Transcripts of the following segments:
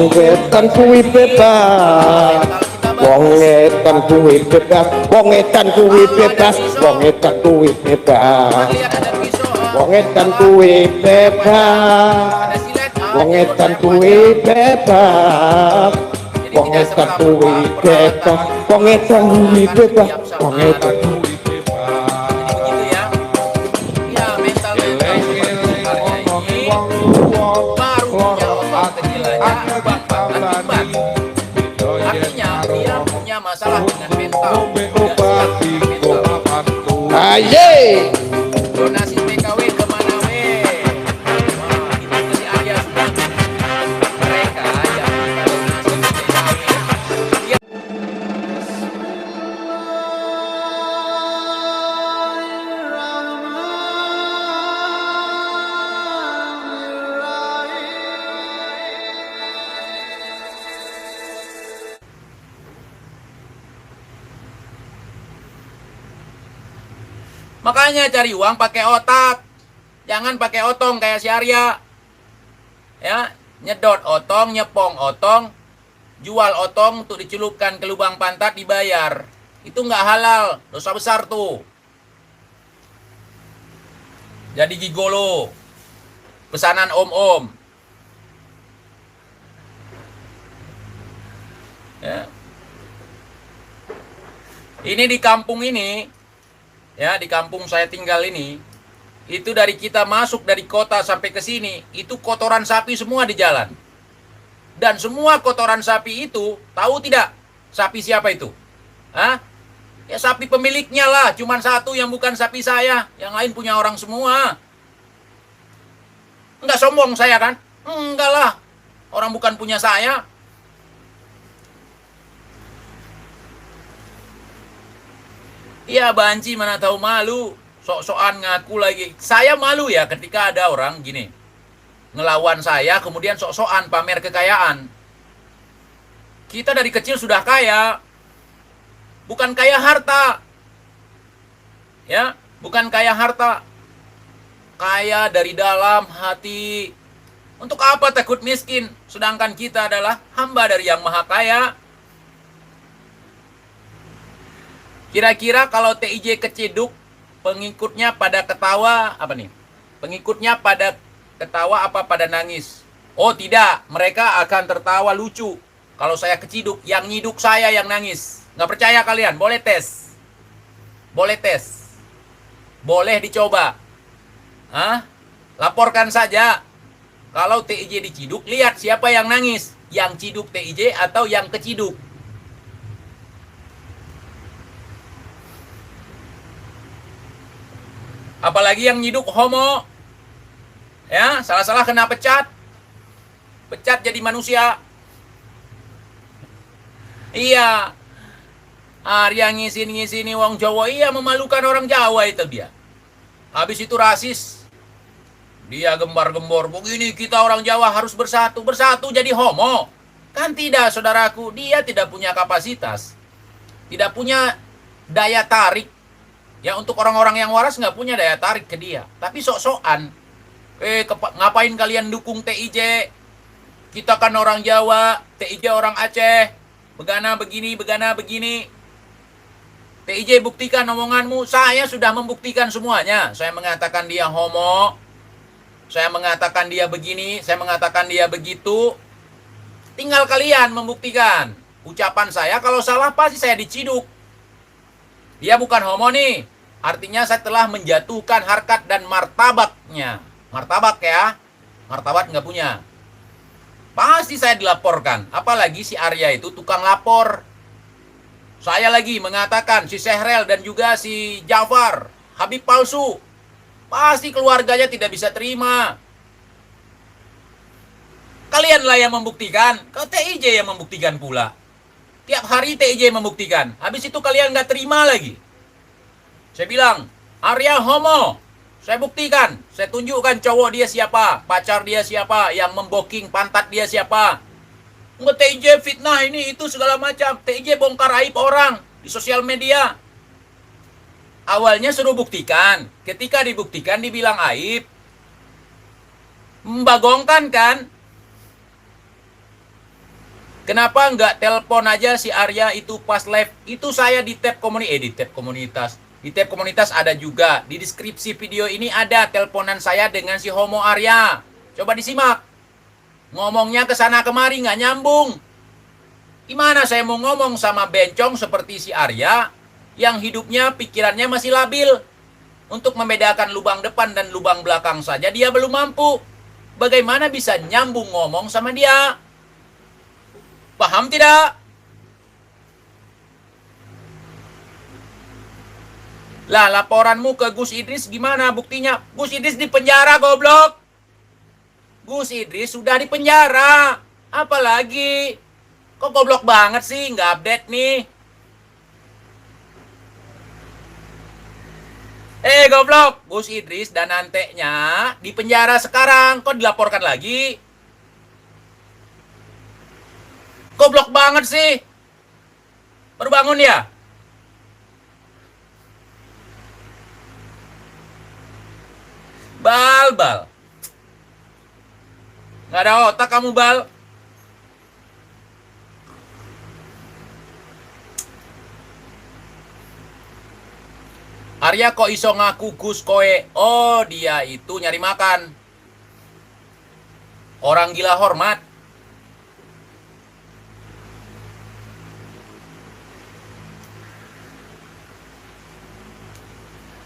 Wong edan kuwi bebas. Wong edan kuwi bebas. Wong edan kuwi bebas. Wong edan kuwi bebas. Wong edan kuwi bebas. Wong edan kuwi bebas. Wong edan kuwi bebas. Wong edan kuwi bebas. Wong edan kuwi Begitu ya. Ya, mental baru punya otot kecil aja ubah akibat. Artinya dia punya masalah dengan mental. Aye. Donasi PKW kemana we? Wah, itu si Arya sudah. Mereka yang donasi PKW. Dia makanya cari uang pakai otak. Jangan pakai otong kayak si Arya. Ya, nyedot otong, nyepong otong, jual otong untuk dicelupkan ke lubang pantat dibayar. Itu nggak halal, dosa besar tuh. Jadi gigolo. Pesanan om-om. Ya. Ini di kampung ini, ya di kampung saya tinggal ini, itu dari kita masuk dari kota sampai ke sini, itu kotoran sapi semua di jalan. Dan semua kotoran sapi itu, tahu tidak sapi siapa itu? Hah? Ya sapi pemiliknya lah, cuman satu yang bukan sapi saya, yang lain punya orang semua. Enggak sombong saya kan? Enggak lah, orang bukan punya saya. Iya banci mana tahu malu. Sok-sokan ngaku lagi. Saya malu ya ketika ada orang gini. Ngelawan saya kemudian sok-sokan pamer kekayaan. Kita dari kecil sudah kaya. Bukan kaya harta. Ya, bukan kaya harta. Kaya dari dalam hati. Untuk apa takut miskin? Sedangkan kita adalah hamba dari yang maha kaya. Kira-kira kalau TIJ keciduk, pengikutnya pada ketawa, apa nih? Pengikutnya pada ketawa apa pada nangis? Oh tidak, mereka akan tertawa lucu. Kalau saya keciduk, yang nyiduk saya yang nangis. Nggak percaya kalian? Boleh tes. Boleh tes. Boleh dicoba. Hah? Laporkan saja. Kalau TIJ diciduk, lihat siapa yang nangis. Yang ciduk TIJ atau yang keciduk. Apalagi yang nyiduk homo. Ya, salah-salah kena pecat. Pecat jadi manusia. Iya. Arya ngisin-ngisini wong Jawa. Iya, memalukan orang Jawa itu dia. Habis itu rasis. Dia gembar-gembor. Begini kita orang Jawa harus bersatu. Bersatu jadi homo. Kan tidak, saudaraku. Dia tidak punya kapasitas. Tidak punya daya tarik. Ya untuk orang-orang yang waras nggak punya daya tarik ke dia. Tapi sok-sokan. Ngapain kalian dukung TIJ? Kita kan orang Jawa, TIJ orang Aceh. Begana begini, begana begini. TIJ buktikan omonganmu. Saya sudah membuktikan semuanya. Saya mengatakan dia homo. Saya mengatakan dia begini. Saya mengatakan dia begitu. Tinggal kalian membuktikan. Ucapan saya kalau salah pasti saya diciduk. Dia bukan homo nih. Artinya saya telah menjatuhkan harkat dan martabatnya. Martabat ya. Martabat nggak punya. Pasti saya dilaporkan. Apalagi si Arya itu tukang lapor. Saya lagi mengatakan si Sehrel dan juga si Jafar. Habib palsu. Pasti keluarganya tidak bisa terima. Kalianlah yang membuktikan. Kau TIJ yang membuktikan pula. Tiap hari TIJ membuktikan. Habis itu kalian nggak terima lagi. Saya bilang, Arya homo. Saya buktikan. Saya tunjukkan cowok dia siapa. Pacar dia siapa. Yang memboking pantat dia siapa. Nggak TIJ fitnah ini itu segala macam. TIJ bongkar aib orang di sosial media. Awalnya suruh buktikan. Ketika dibuktikan dibilang aib. Membagongkan kan. Kenapa nggak telepon aja si Arya itu pas live? Itu saya di tab komunitas. Di tab komunitas ada juga. Di deskripsi video ini ada teleponan saya dengan si Homo Arya. Coba disimak. Ngomongnya ke sana kemari nggak nyambung. Gimana saya mau ngomong sama bencong seperti si Arya yang hidupnya, pikirannya masih labil. Untuk membedakan lubang depan dan lubang belakang saja dia belum mampu. Bagaimana bisa nyambung ngomong sama dia? Paham tidak? Lah, laporanmu ke Gus Idris gimana buktinya? Gus Idris di penjara, goblok. Gus Idris sudah di penjara. Apalagi? Kok goblok banget sih, nggak update nih. Goblok, Gus Idris dan anteknya di penjara sekarang. Kok dilaporkan lagi? Goblok banget sih. Baru bangun ya? Bal. Nggak ada otak kamu, Bal. Arya kok iso ngaku Gus koe? Oh, dia itu nyari makan. Orang gila hormat.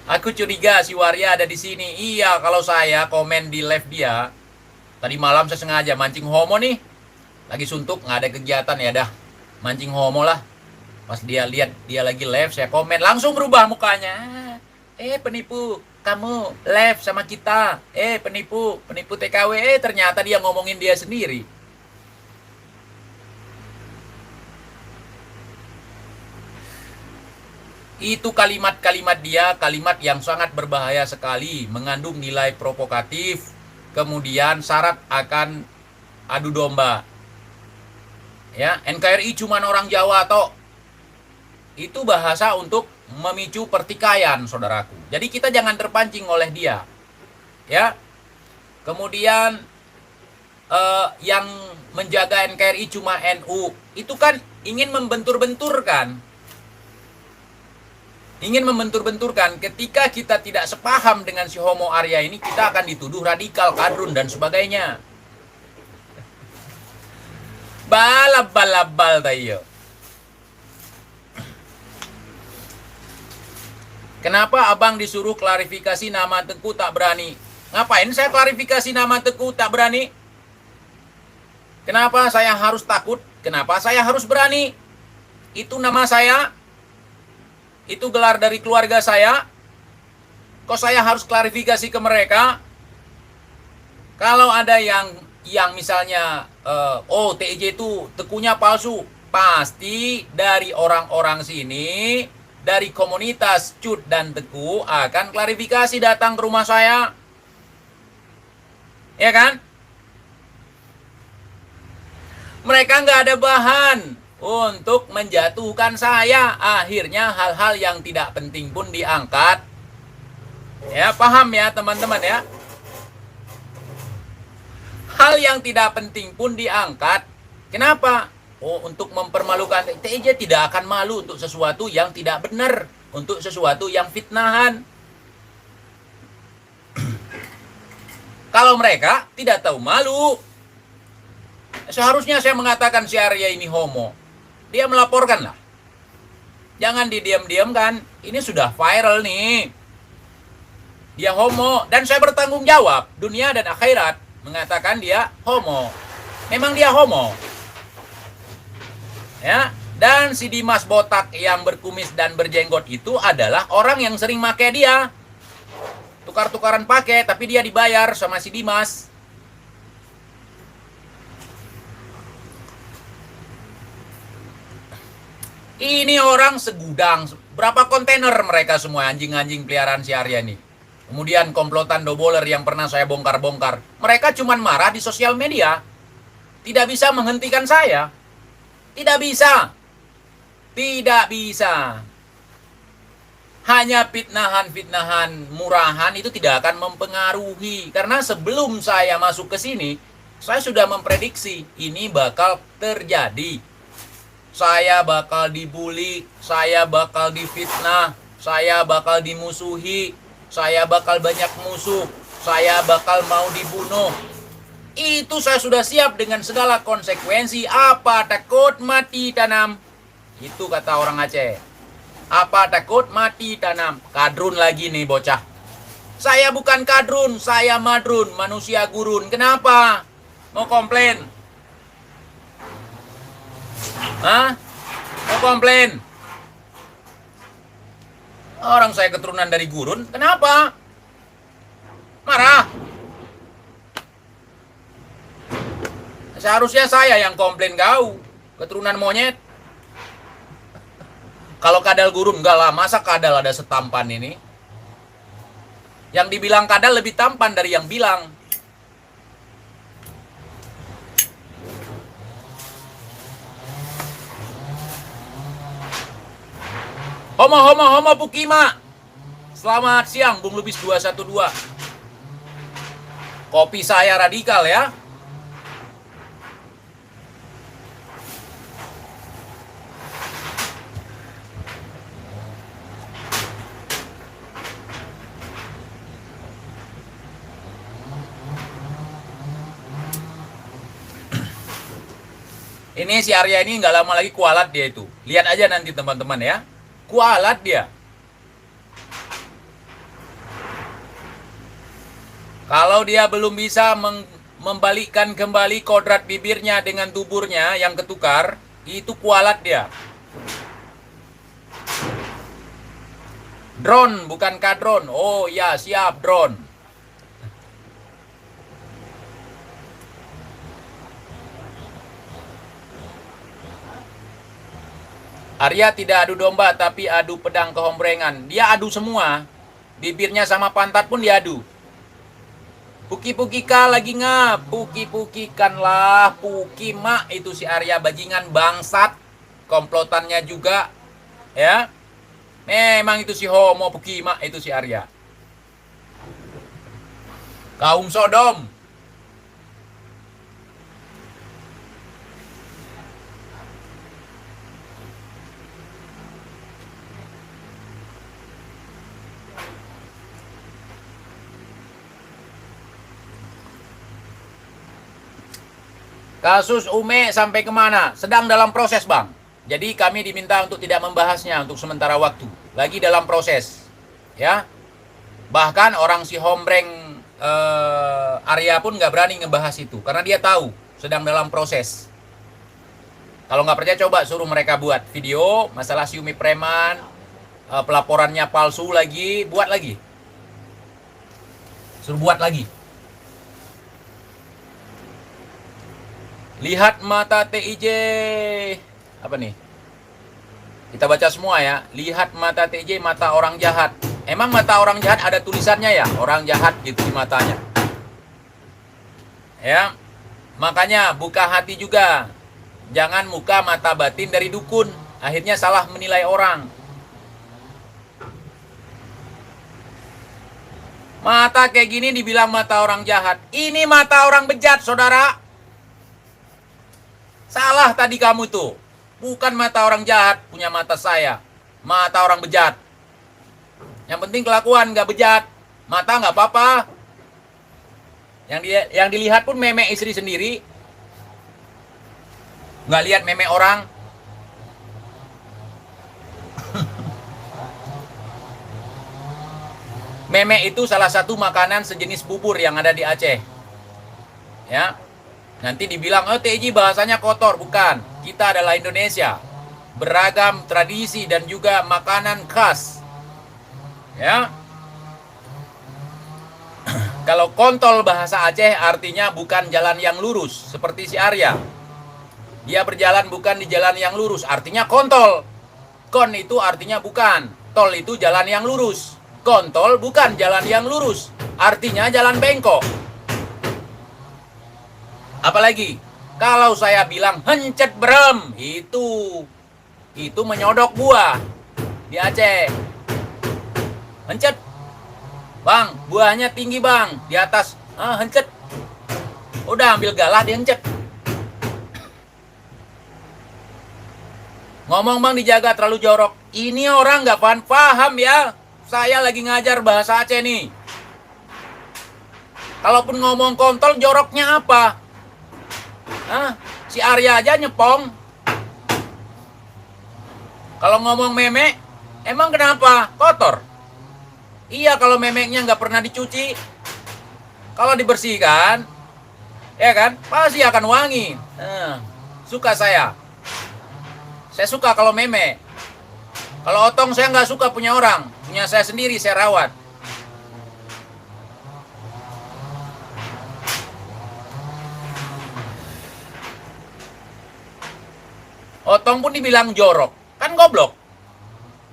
Aku curiga si Warya ada di sini. Iya, kalau saya komen di live dia. Tadi malam saya sengaja mancing Homo nih. Lagi suntuk, nggak ada kegiatan ya dah. Mancing Homo lah. Pas dia lihat dia lagi live, saya komen. Langsung berubah mukanya. Penipu. Kamu live sama kita. Penipu TKW. Ternyata dia ngomongin dia sendiri. Itu kalimat-kalimat dia, kalimat yang sangat berbahaya sekali, mengandung nilai provokatif, kemudian syarat akan adu domba. Ya, NKRI cuman orang Jawa toh. Itu bahasa untuk memicu pertikaian, saudaraku. Jadi kita jangan terpancing oleh dia. Ya. Kemudian yang menjaga NKRI cuma NU, itu kan ingin membentur-benturkan. Ketika kita tidak sepaham dengan si Homo Arya ini, kita akan dituduh radikal, kadrun, dan sebagainya. Balap tayo. Kenapa abang disuruh klarifikasi nama Teguh tak berani? Ngapain saya klarifikasi nama Teguh tak berani? Kenapa saya harus takut? Kenapa saya harus berani? Itu nama saya. Itu gelar dari keluarga saya. Kok saya harus klarifikasi ke mereka? Kalau ada yang misalnya TJ itu Teguhnya palsu, pasti dari orang-orang sini, dari komunitas Cut dan Teguh akan klarifikasi datang ke rumah saya. Ya kan? Mereka nggak ada bahan untuk menjatuhkan saya. Akhirnya hal-hal yang tidak penting pun diangkat. Ya, paham ya teman-teman ya? Hal yang tidak penting pun diangkat. Kenapa? Oh, untuk mempermalukan. TJ tidak akan malu untuk sesuatu yang tidak benar, untuk sesuatu yang fitnahan. Kalau mereka tidak tahu malu, seharusnya saya mengatakan si Arya ini homo. Dia melaporkan lah. Jangan didiam-diamkan. Ini sudah viral nih. Dia homo. Dan saya bertanggung jawab. Dunia dan akhirat mengatakan dia homo. Memang dia homo. Ya. Dan si Dimas botak yang berkumis dan berjenggot itu adalah orang yang sering make dia. Tukar-tukaran pakai. Tapi dia dibayar sama si Dimas. Ini orang segudang. Berapa kontainer mereka semua anjing-anjing peliharaan si Arya ini. Kemudian komplotan doboler yang pernah saya bongkar-bongkar. Mereka cuman marah di sosial media. Tidak bisa menghentikan saya. Tidak bisa. Tidak bisa. Hanya fitnahan-fitnahan murahan itu tidak akan mempengaruhi. Karena sebelum saya masuk ke sini, saya sudah memprediksi ini bakal terjadi. Saya bakal dibully, saya bakal difitnah, saya bakal dimusuhi, saya bakal banyak musuh, saya bakal mau dibunuh. Itu saya sudah siap dengan segala konsekuensi. Apa takut mati tanam? Itu kata orang Aceh. Apa takut mati tanam? Kadrun lagi nih bocah. Saya bukan kadrun, saya madrun, manusia gurun. Kenapa? Mau komplain? Hah? Mau komplain? Orang saya keturunan dari gurun, kenapa? Marah? Seharusnya saya yang komplain kau, keturunan monyet. Kalau kadal gurun, enggak lah, masa kadal ada setampan ini? Yang dibilang kadal lebih tampan dari yang bilang. Homo Pukima. Selamat siang Bung Lubis 212. Kopi saya radikal ya. Ini si Arya ini nggak lama lagi kualat dia itu. Lihat aja nanti teman-teman ya. Kualat dia. Kalau dia belum bisa membalikkan kembali kodrat bibirnya dengan tuburnya yang ketukar, itu kualat dia. Drone bukan kadron. Oh ya, siap drone. Arya tidak adu domba tapi adu pedang kehombrengan. Dia adu semua. Bibirnya sama pantat pun diadu. Puki-pukika lagi ngap. Puki-pukikanlah. Puki mak itu si Arya bajingan bangsat. Komplotannya juga. Ya. Memang itu si homo puki mak itu si Arya. Kaum Sodom. Kasus Ume sampai kemana? Sedang dalam proses, Bang. Jadi kami diminta untuk tidak membahasnya untuk sementara waktu. Lagi dalam proses. Ya. Bahkan orang si Hombreng Arya pun nggak berani ngebahas itu. Karena dia tahu sedang dalam proses. Kalau nggak percaya coba suruh mereka buat video. Masalah si Umi Preman. Pelaporannya palsu lagi. Buat lagi. Suruh buat lagi. Lihat mata TIJ. Apa nih? Kita baca semua ya. Lihat mata TIJ, mata orang jahat. Emang mata orang jahat ada tulisannya ya? Orang jahat gitu di matanya. Ya. Makanya buka hati juga. Jangan muka mata batin dari dukun. Akhirnya salah menilai orang. Mata kayak gini dibilang mata orang jahat. Ini mata orang bejat, saudara. Salah tadi kamu tuh. Bukan mata orang jahat punya mata saya. Mata orang bejat. Yang penting kelakuan nggak bejat. Mata nggak apa-apa. Yang dilihat pun meme istri sendiri. Nggak lihat meme orang. Meme itu salah satu makanan sejenis bubur yang ada di Aceh. Ya. Nanti dibilang, oh TJ bahasanya kotor. Bukan, kita adalah Indonesia. Beragam tradisi dan juga makanan khas. Ya. Kalau kontol bahasa Aceh artinya bukan jalan yang lurus. Seperti si Arya. Dia berjalan bukan di jalan yang lurus. Artinya kontol. Kon itu artinya bukan. Tol itu jalan yang lurus. Kontol bukan jalan yang lurus. Artinya jalan bengkok. Apalagi kalau saya bilang hencet berem, itu menyodok buah di Aceh. Hencet, bang, buahnya tinggi bang, di atas, hencet. Udah ambil galah dihencet. Ngomong bang dijaga terlalu jorok. Ini orang nggak paham ya. Saya lagi ngajar bahasa Aceh nih. Kalaupun ngomong kontol joroknya apa? Hah? Si Arya aja nyepong. Kalau ngomong memek, emang kenapa? Kotor. Iya kalau memeknya nggak pernah dicuci. Kalau dibersihkan, ya kan, pasti akan wangi. Suka saya. Saya suka kalau meme. Kalau otong saya nggak suka punya orang. Punya saya sendiri, saya rawat. Otong pun dibilang jorok. Kan goblok.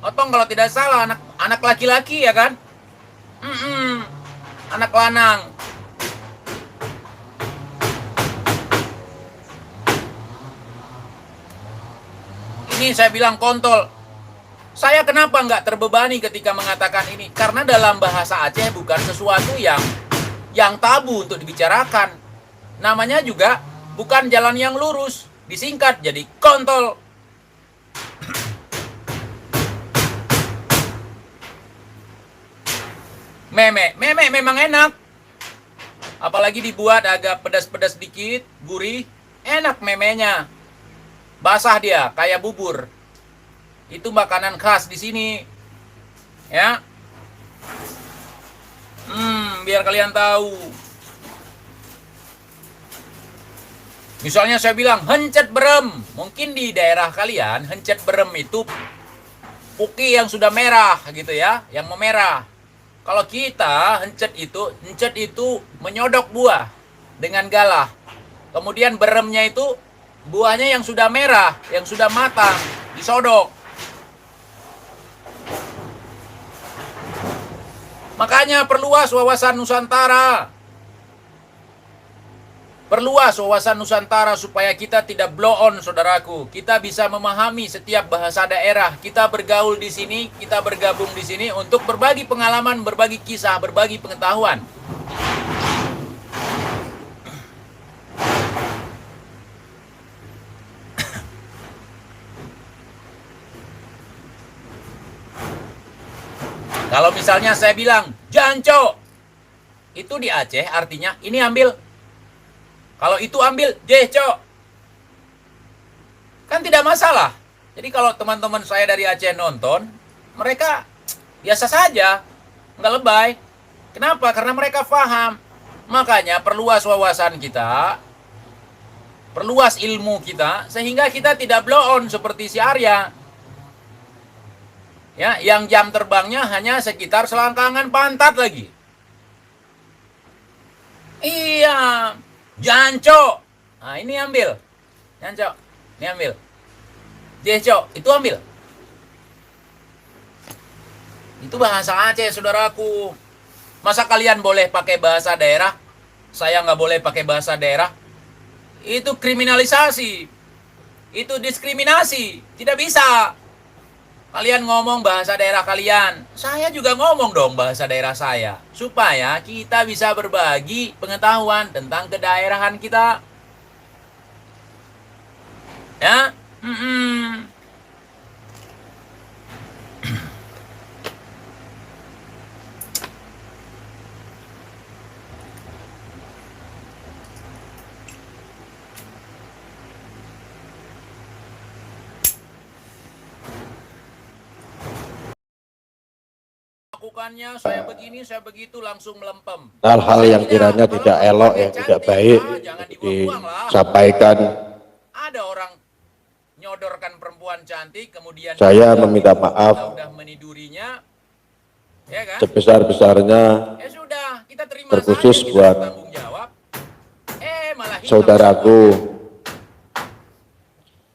Otong kalau tidak salah anak laki-laki ya kan? Anak lanang. Ini saya bilang kontol. Saya kenapa nggak terbebani ketika mengatakan ini? Karena dalam bahasa Aceh bukan sesuatu yang tabu untuk dibicarakan. Namanya juga bukan jalan yang lurus. Disingkat jadi kontol. Meme memang enak. Apalagi dibuat agak pedas-pedas dikit, gurih, enak memenya. Basah dia, kayak bubur. Itu makanan khas di sini. Ya. Biar kalian tahu. Misalnya saya bilang hencet berem. Mungkin di daerah kalian hencet berem itu puki yang sudah merah gitu ya, yang memerah. Kalau kita hencet itu menyodok buah dengan galah. Kemudian beremnya itu buahnya yang sudah merah, yang sudah matang, disodok. Makanya perluas wawasan Nusantara. Perluas wawasan Nusantara supaya kita tidak blow on, saudaraku. Kita bisa memahami setiap bahasa daerah. Kita bergaul di sini, kita bergabung di sini untuk berbagi pengalaman, berbagi kisah, berbagi pengetahuan. Kalau misalnya saya bilang, janco, itu di Aceh artinya ini ambil. Kalau itu ambil, jeco. Kan tidak masalah. Jadi kalau teman-teman saya dari Aceh nonton, mereka biasa saja, nggak lebay. Kenapa? Karena mereka paham. Makanya perluas wawasan kita, perluas ilmu kita, sehingga kita tidak blow on seperti si Arya. Ya, yang jam terbangnya hanya sekitar selangkangan pantat lagi. Iya, janco. Nah, ini ambil. Janco, ini ambil. Jeco, itu ambil. Itu bahasa Aceh, saudaraku. Masa kalian boleh pakai bahasa daerah? Saya nggak boleh pakai bahasa daerah? Itu kriminalisasi. Itu diskriminasi. Tidak bisa. Kalian ngomong bahasa daerah kalian, saya juga ngomong dong bahasa daerah saya, supaya kita bisa berbagi pengetahuan tentang kedaerahan kita. Ya, lakukannya saya begini, saya begitu langsung melempem. Hal-hal yang kiranya tidak elok, yang tidak baik disampaikan. Ada orang nyodorkan perempuan cantik, kemudian saya meminta maaf udah menidurinya, ya kan? Sebesar-besarnya, Ya sudah, kita terima terkhusus saja, kita buat bertanggung jawab. Malah saudaraku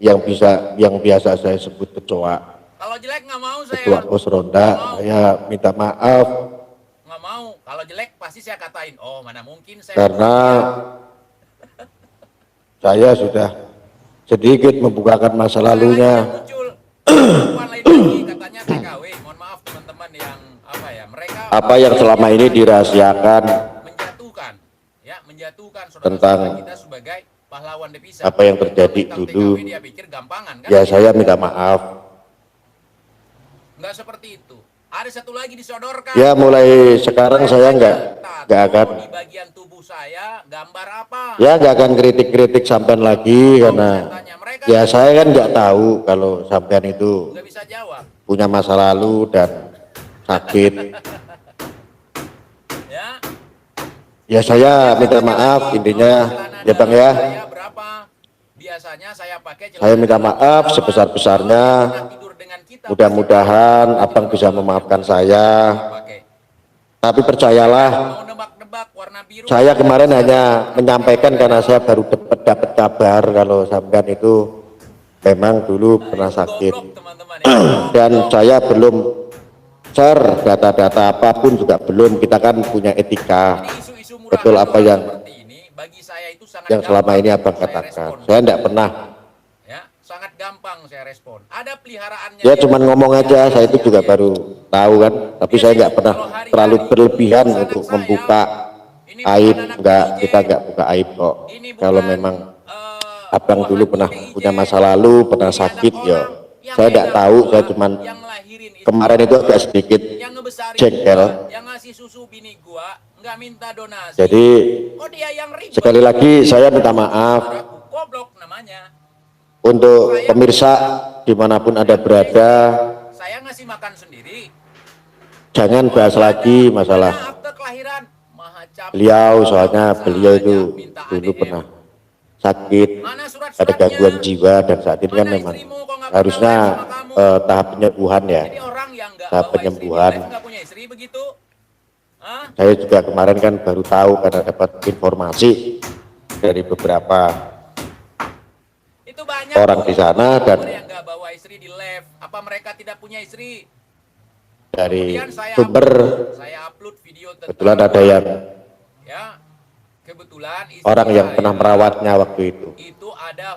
yang biasa saya sebut kecoa. Kalau jelek nggak mau saya. Ketua Pos Ronda, saya minta maaf. Nggak mau. Kalau jelek pasti saya katain. Oh, mana mungkin saya. Karena saya sudah sedikit membukakan masa lalunya. Muncul perempuan lain lagi, katanya TKW. Mohon maaf teman-teman yang mereka apa yang selama ini dirahasiakan menjatuhkan tentang kita sebagai pahlawan devisa. apa yang terjadi Tentang dulu. TKW dia pikir gampangan kan? Ya saya minta maaf. Nggak seperti itu. Ada satu lagi disodorkan. Ya mulai sekarang saya nggak akan. Di bagian tubuh saya gambar apa? Ya nggak akan kritik-kritik sampean lagi karena ya saya kan nggak tahu kalau sampean itu nggak bisa jawab. Punya masa lalu dan sakit. Ya saya minta maaf intinya ya Bang ya. Biasanya saya pakai saya minta maaf sebesar-besarnya. Mudah-mudahan Abang bisa memaafkan saya. Tapi percayalah, saya kemarin hanya menyampaikan karena saya baru dapat kabar kalau sampean itu memang dulu pernah sakit. Dan saya belum share data-data apapun juga belum. Kita kan punya etika. Betul apa yang selama ini Abang katakan. Saya tidak pernah. Ya, sangat gampang saya respon. Ada peliharaannya. Ya cuman ngomong aja, saya itu juga baru tahu kan. Tapi saya nggak pernah terlalu berlebihan untuk membuka aib. Kita nggak buka aib kok. Kalau memang Abang dulu pernah punya masa lalu, pernah sakit ya. Saya nggak tahu, saya cuman kemarin itu agak sedikit jengkel. Yang ngasih susu bini gua nggak minta donasi. Jadi sekali lagi saya minta maaf untuk pemirsa dimanapun Anda berada. Saya ngasih makan sendiri. Jangan bahas lagi masalah beliau, soalnya beliau itu dulu pernah sakit, ada gangguan jiwa dan saat ini kan memang harusnya tahap penyembuhan ya. Tahap penyembuhan. Saya juga kemarin kan baru tahu karena dapat informasi dari beberapa orang di sana dan apa mereka tidak punya istri? Dari sumber kebetulan ada yang orang yang pernah merawatnya waktu itu.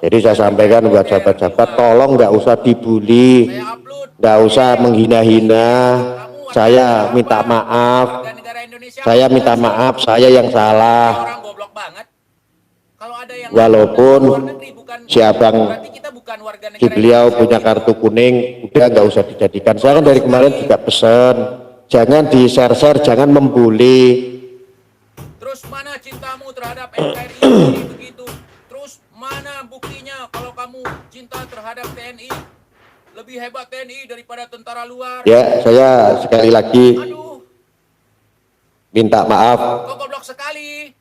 Jadi saya sampaikan buat sahabat-sahabat, tolong nggak usah dibully, nggak usah menghina-hina. Saya minta maaf. Saya minta maaf, saya yang salah. Walaupun si Abang, si beliau punya kartu kuning, udah nggak usah dijadikan. Saya kan dari kemarin juga pesan, jangan di-share-share, jangan membuli. Terus mana cintamu terhadap NKRI begitu? Terus mana buktinya kalau kamu cinta terhadap TNI? Lebih hebat TNI daripada tentara luar. Ya, saya sekali lagi minta maaf. Kok goblok sekali.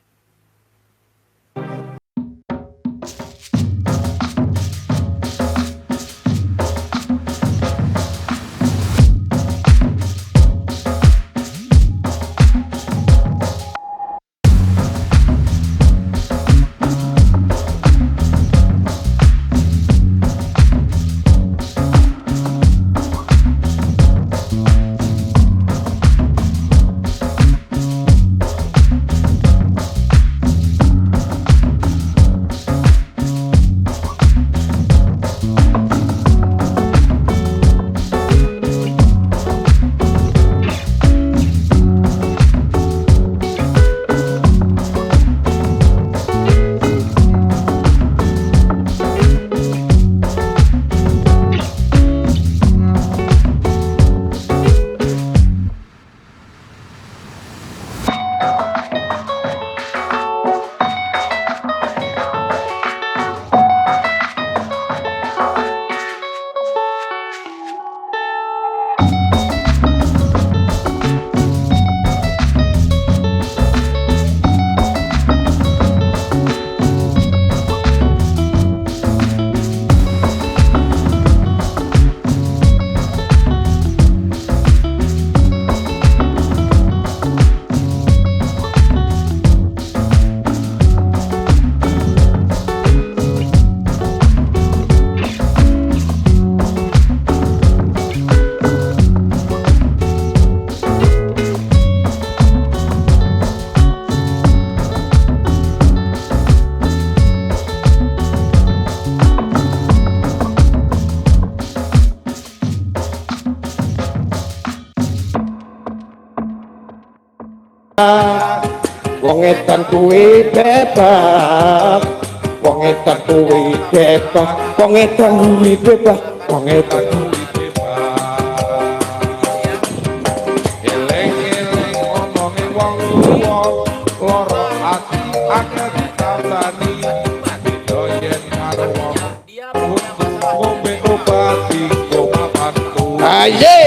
Wong edan kuwi bebas, wong edan kuwi bebas, wong edan kuwi bebas, wong edan kuwi Eling-eling omonge wong tuwa, lara ati akeh ditambani. Beda yen karo wong Dia punya masalah. ngombe obat dinggo mapanku. aye.